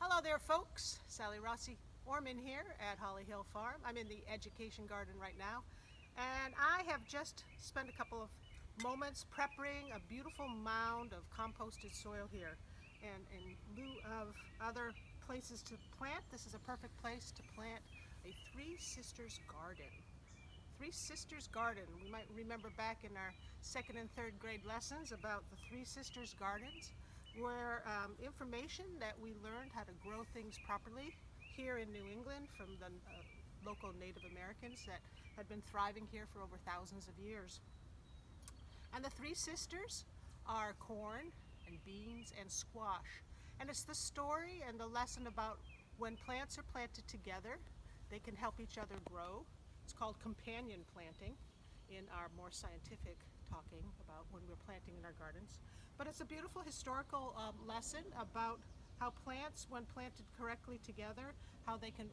Hello there, folks. Sally Rossi Orman here at Holly Hill Farm. I'm in the education garden right now, and I have just spent a couple of moments prepping a beautiful mound of composted soil here. And in lieu of other places to plant, this is a perfect place to plant a Three Sisters garden. Three Sisters Garden. We might remember back in our second and third grade lessons about the Three Sisters Gardens, where information that we learned how to grow things properly here in New England from the local Native Americans that had been thriving here for over thousands of years. And the Three Sisters are corn and beans and squash. And it's the story and the lesson about when plants are planted together, they can help each other grow. It's called companion planting in our more scientific talking about when we're planting in our gardens. But it's a beautiful historical lesson about how plants, when planted correctly together, how they can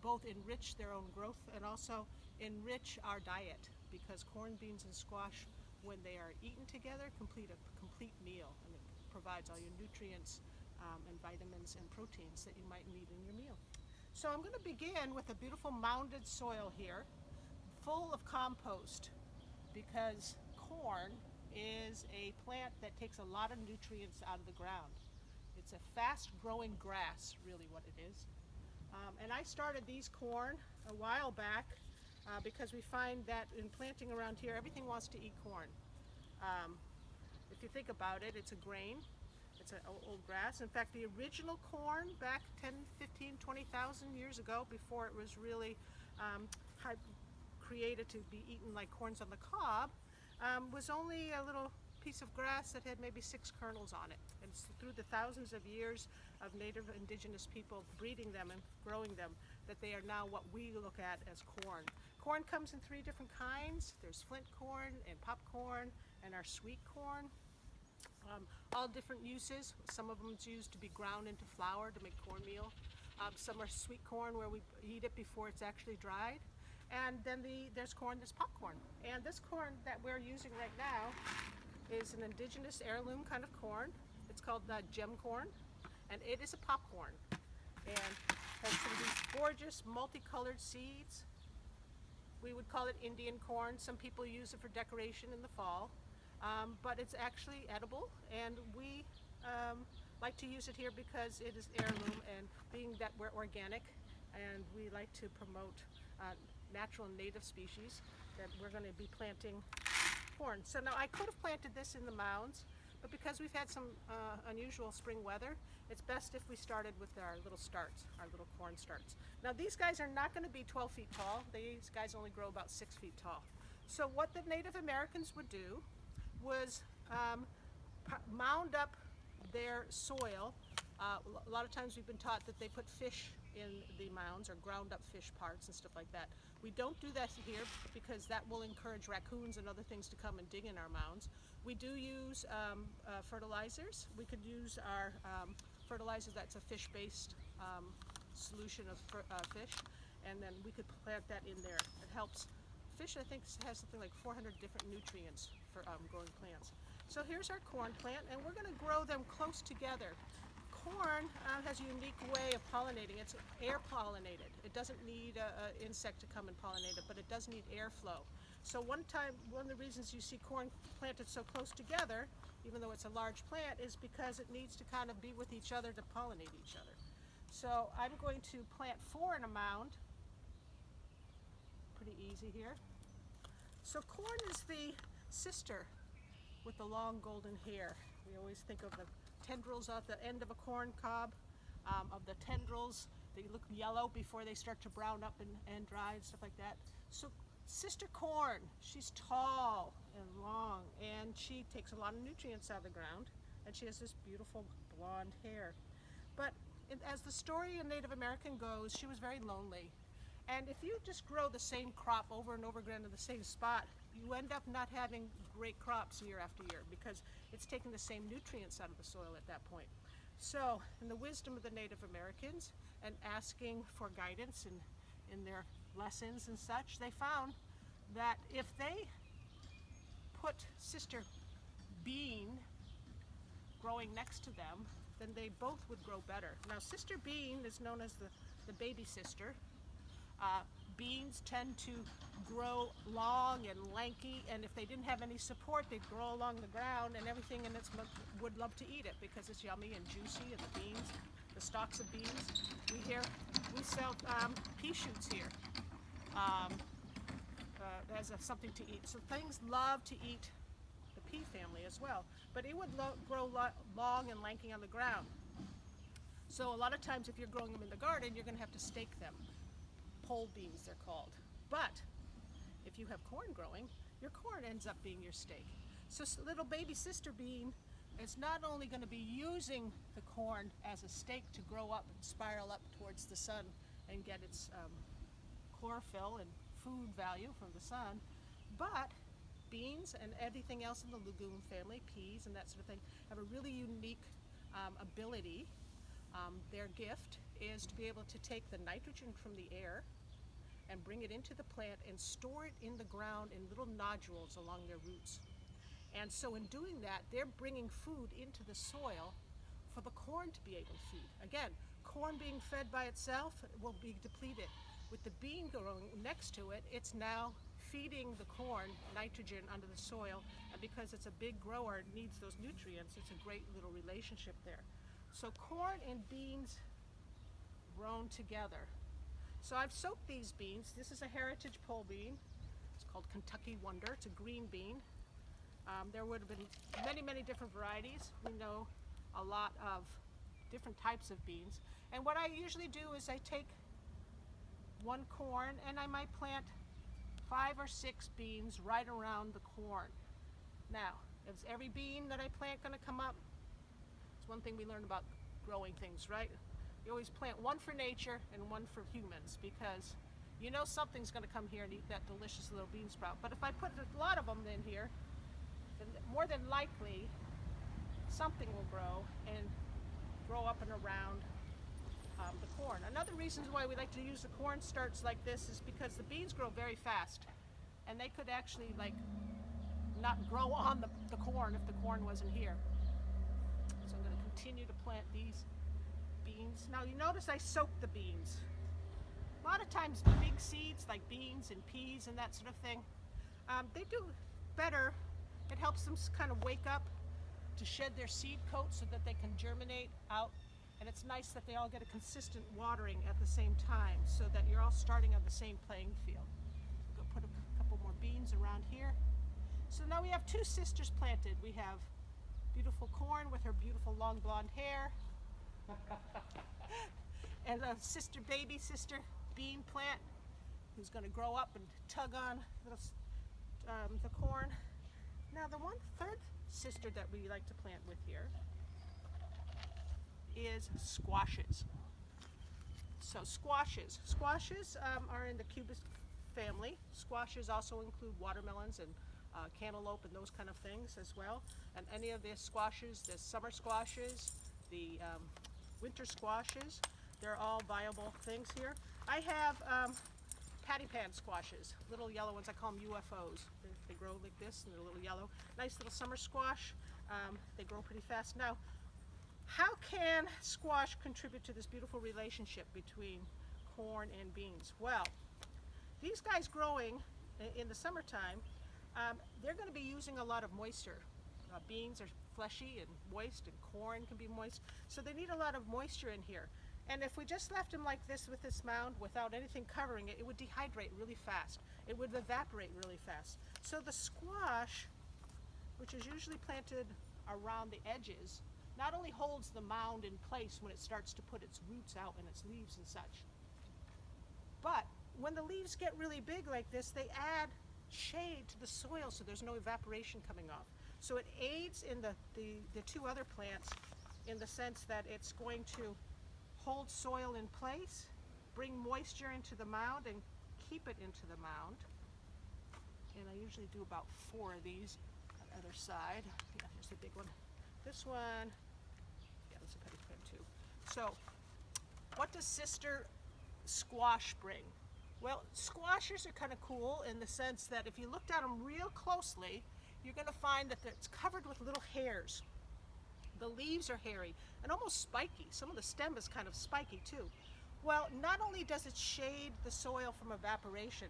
both enrich their own growth and also enrich our diet, because corn, beans, and squash, when they are eaten together, complete a complete meal, and it provides all your nutrients and vitamins and proteins that you might need in your meal. So I'm going to begin with a beautiful mounded soil here, full of compost, because corn is a plant that takes a lot of nutrients out of the ground. It's a fast-growing grass, really what it is. And I started these corn a while back because we find that in planting around here, everything wants to eat corn. If you think about it, it's a grain. It's an old grass. In fact, the original corn back 10, 15, 20,000 years ago, before it was really created to be eaten like corns on the cob, was only a little piece of grass that had maybe 6 kernels on it. And it's through the thousands of years of native indigenous people breeding them and growing them that they are now what we look at as corn. Corn comes in 3 different kinds. There's flint corn and popcorn and our sweet corn. All different uses. Some of them is used to be ground into flour to make cornmeal. Some are sweet corn where we eat it before it's actually dried. And then there's corn that's popcorn. And this corn that we're using right now is an indigenous heirloom kind of corn. It's called gem corn, and it is a popcorn. And has some of these gorgeous multicolored seeds. We would call it Indian corn. Some people use it for decoration in the fall. But it's actually edible, and we like to use it here because it is heirloom, and being that we're organic and we like to promote natural and native species, that we're going to be planting corn. So now I could have planted this in the mounds, but because we've had some unusual spring weather, it's best if we started with our little starts, our little corn starts. Now these guys are not going to be 12 feet tall. These guys only grow about 6 feet tall. So what the Native Americans would do was mound up their soil. A lot of times we've been taught that they put fish in the mounds, or ground up fish parts and stuff like that. We don't do that here because that will encourage raccoons and other things to come and dig in our mounds. We do use fertilizers. We could use our fertilizer that's a fish-based solution of fish, and then we could plant that in there. It helps. Fish, I think, has something like 400 different nutrients for growing plants. So here's our corn plant, and we're going to grow them close together. Corn has a unique way of pollinating. It's air pollinated. It doesn't need an insect to come and pollinate it, but it does need airflow. So one of the reasons you see corn planted so close together, even though it's a large plant, is because it needs to kind of be with each other to pollinate each other. So I'm going to plant 4 in a mound. Pretty easy here. So corn is the sister with the long golden hair. We always think of the tendrils at the end of a corn cob, of the tendrils. They look yellow before they start to brown up and dry and stuff like that. So sister corn, she's tall and long, and she takes a lot of nutrients out of the ground, and she has this beautiful blonde hair. But as the story in Native American goes, she was very lonely. And if you just grow the same crop over and over again in the same spot, you end up not having great crops year after year because it's taking the same nutrients out of the soil at that point. So, in the wisdom of the Native Americans and asking for guidance in their lessons and such, they found that if they put Sister Bean growing next to them, then they both would grow better. Now, sister bean is known as the baby sister. Beans tend to grow long and lanky, and if they didn't have any support, they'd grow along the ground, and everything in its would love to eat it because it's yummy and juicy, and the beans, the stalks of beans. We sell pea shoots here as something to eat. So things love to eat the pea family as well, but it would grow long and lanky on the ground. So a lot of times if you're growing them in the garden, you're going to have to stake them. Pole beans they're called. But if you have corn growing, your corn ends up being your stake. So little baby sister bean is not only going to be using the corn as a stake to grow up and spiral up towards the sun and get its chlorophyll and food value from the sun, but beans and everything else in the legume family, peas and that sort of thing, have a really unique ability. Their gift is to be able to take the nitrogen from the air and bring it into the plant and store it in the ground in little nodules along their roots. And so in doing that, they're bringing food into the soil for the corn to be able to feed. Again, corn being fed by itself will be depleted. With the bean growing next to it, it's now feeding the corn nitrogen under the soil, and because it's a big grower, it needs those nutrients. It's a great little relationship there. So corn and beans grown together. So I've soaked these beans. This is a heritage pole bean. It's called Kentucky Wonder. It's a green bean. There would have been many different varieties. We know a lot of different types of beans. And what I usually do is I take one corn and I might plant 5 or 6 beans right around the corn. Now, is every bean that I plant going to come up? It's one thing we learn about growing things, right? You always plant one for nature and one for humans, because you know something's going to come here and eat that delicious little bean sprout. But if I put a lot of them in here, then more than likely something will grow and grow up and around the corn. Another reason why we like to use the corn starts like this is because the beans grow very fast, and they could actually not grow on the corn if the corn wasn't here. So I'm going to continue to plant these beans. Now you notice I soak the beans. A lot of times big seeds like beans and peas and that sort of thing, they do better. It helps them kind of wake up to shed their seed coat so that they can germinate out. And it's nice that they all get a consistent watering at the same time so that you're all starting on the same playing field. We'll go put a couple more beans around here. So now we have 2 sisters planted. We have beautiful corn with her beautiful long blonde hair and a baby sister bean plant who's going to grow up and tug on the corn. Now the third sister that we like to plant with here is squashes. So squashes are in the cubus family. Squashes also include watermelons and cantaloupe and those kind of things as well. And any of the squashes, the summer squashes, the winter squashes, they're all viable things here. I have patty pan squashes, little yellow ones. I call them UFOs. They grow like this and they're a little yellow. Nice little summer squash. They grow pretty fast. Now, how can squash contribute to this beautiful relationship between corn and beans? Well, these guys growing in the summertime, they're going to be using a lot of moisture. Beans are fleshy and moist, and corn can be moist, so they need a lot of moisture in here. And if we just left them like this with this mound without anything covering it, it would dehydrate really fast. It would evaporate really fast. So the squash, which is usually planted around the edges, not only holds the mound in place when it starts to put its roots out and its leaves and such, but when the leaves get really big like this, they add shade to the soil so there's no evaporation coming off. So it aids in the 2 other plants in the sense that it's going to hold soil in place, bring moisture into the mound, and keep it into the mound. And I usually do about 4 of these on the other side. Yeah, here's the big one. This one, yeah, that's a petty pan too. So, what does sister squash bring? Well, squashes are kind of cool in the sense that if you looked at them real closely, you're going to find that it's covered with little hairs. The leaves are hairy and almost spiky. Some of the stem is kind of spiky too. Well, not only does it shade the soil from evaporation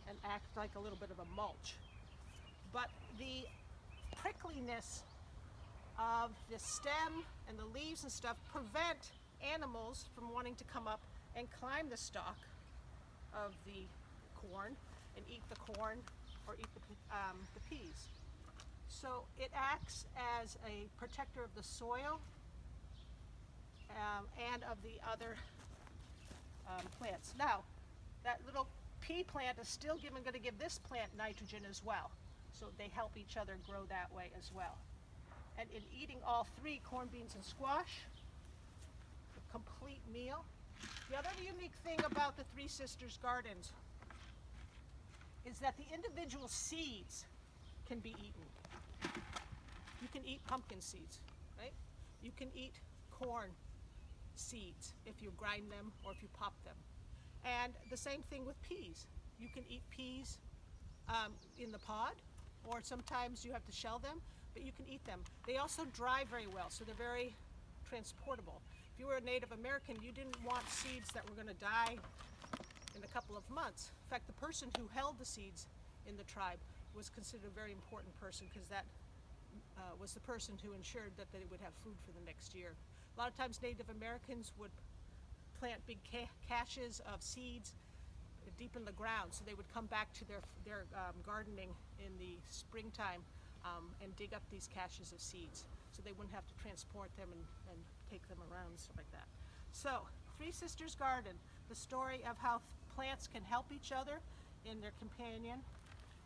and act like a little bit of a mulch, but the prickliness of the stem and the leaves and stuff prevent animals from wanting to come up and climb the stalk of the corn and eat the corn or eat the peas. So it acts as a protector of the soil and of the other plants. Now, that little pea plant is still going to give this plant nitrogen as well. So they help each other grow that way as well. And in eating all three, corn, beans, and squash, a complete meal. The other unique thing about the Three Sisters Gardens is that the individual seeds can be eaten. You can eat pumpkin seeds, right? You can eat corn seeds if you grind them or if you pop them. And the same thing with peas. You can eat peas in the pod, or sometimes you have to shell them, but you can eat them. They also dry very well, so they're very transportable. If you were a Native American, you didn't want seeds that were going to die in a couple of months. In fact, the person who held the seeds in the tribe was considered a very important person, because that was the person who ensured that they would have food for the next year. A lot of times Native Americans would plant big caches of seeds deep in the ground, so they would come back to their gardening in the springtime and dig up these caches of seeds, so they wouldn't have to transport them and take them around and stuff like that. So, Three Sisters Garden, the story of how plants can help each other in their companion.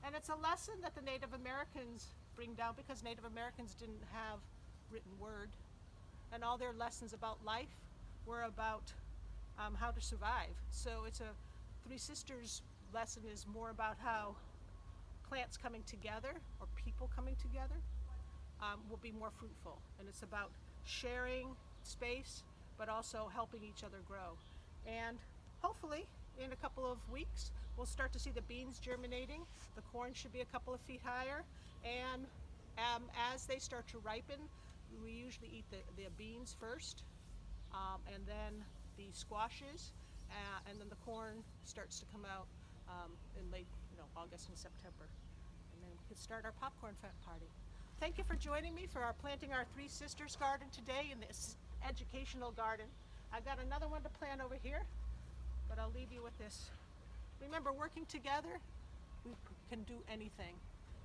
And it's a lesson that the Native Americans bring down, because Native Americans didn't have written word, and all their lessons about life were about how to survive. So it's a Three Sisters lesson is more about how plants coming together or people coming together will be more fruitful. And it's about sharing space, but also helping each other grow. And hopefully in a couple of weeks, we'll start to see the beans germinating. The corn should be a couple of feet higher. And as they start to ripen, we usually eat the beans first, and then the squashes, and then the corn starts to come out in late August and September. And then we can start our popcorn party. Thank you for joining me for our planting our Three Sisters garden today in this educational garden. I've got another one to plant over here, but I'll leave you with this. Remember, working together, we can do anything.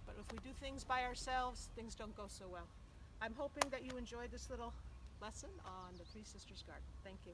But if we do things by ourselves, things don't go so well. I'm hoping that you enjoyed this little lesson on the Three Sisters Garden. Thank you.